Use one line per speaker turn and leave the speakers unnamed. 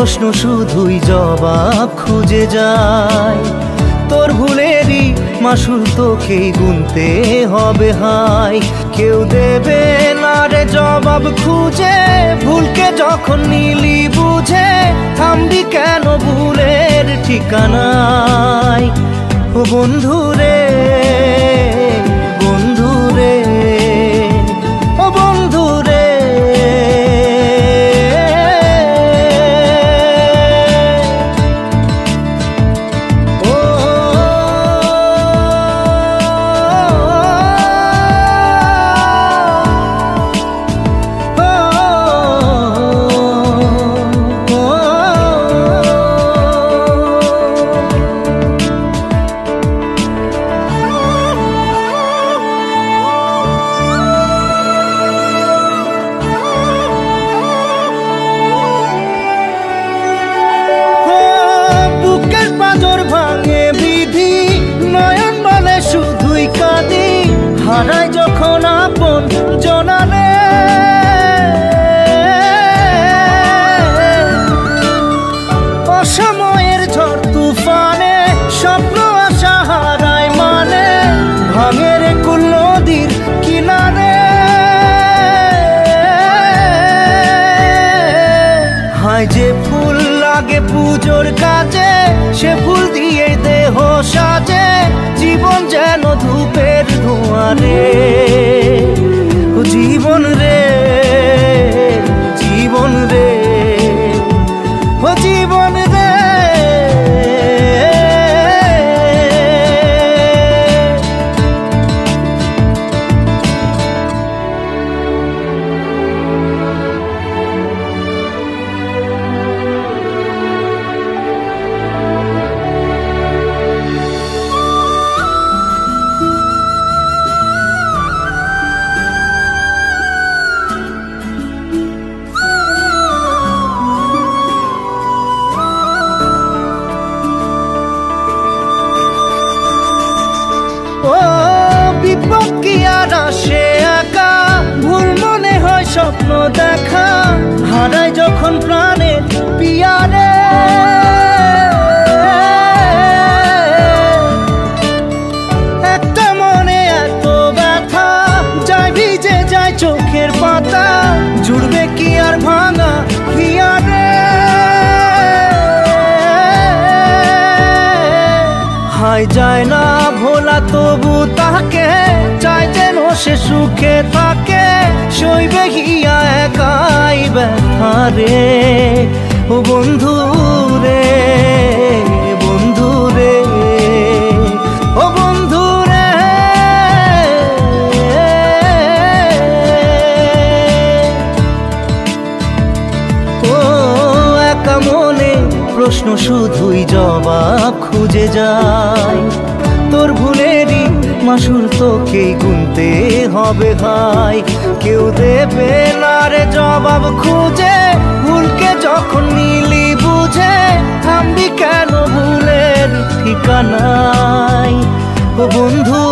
প্রশ্ন শুধুই জবাব খুঁজে যায়। তোর ভুলেরই মাসুল তোকেই গুনতে হবে হায়। কেউ দেবে না রে জবাব খুঁজে, ভুলকে যখন নিলি বুঝে থামবি কেন ভুলের ঠিকানায়। ও বন্ধু রে, বন্ধু রে, ও বন্ধু রে। হারাই যখন আপন জনারে, অসময়ের ঝড় তুফানে স্বপ্ন আশা হারায় মানে, ভাঙের কুল নদীর কিনারে। হায় যে ফুল লাগে পুজোর কাজে, সে ফুল দিয়ে দেহ সাজে, জীবন যেন ধূপের ধোঁয়ারে। ও জীবন রে, জীবন রে, ও জীবন রে। ও বিপদ কি আর আসে একা, ভুল মনে হয় স্বপ্ন দেখা, হারাই যখন প্রাণের পিয়ারে। একটা মনে এত ব্যথা, যায় ভিজে যায় চোখের পাতা, জুড়বে কি আর ভাঙা হিয়ারে। হায় যায় না ভোলা তবু তাকে, চাই যেন সে সুখে থাকে, সইবে হিয়া একাই ব্যথা রে। ও বন্ধু রে, বন্ধু রে, ও বন্ধু রে। ও একা মনে প্রশ্ন শুধুই জবাব খুঁজে যায়। তোর ভুলেরই মাসুল তোকেই গুনতে হবে হায়। কেউ দেবে না রে জবাব খুঁজে, ভুলকে যখন নিলি বুঝে থামবি কেন ভুলের ঠিকানায়। ও বন্ধু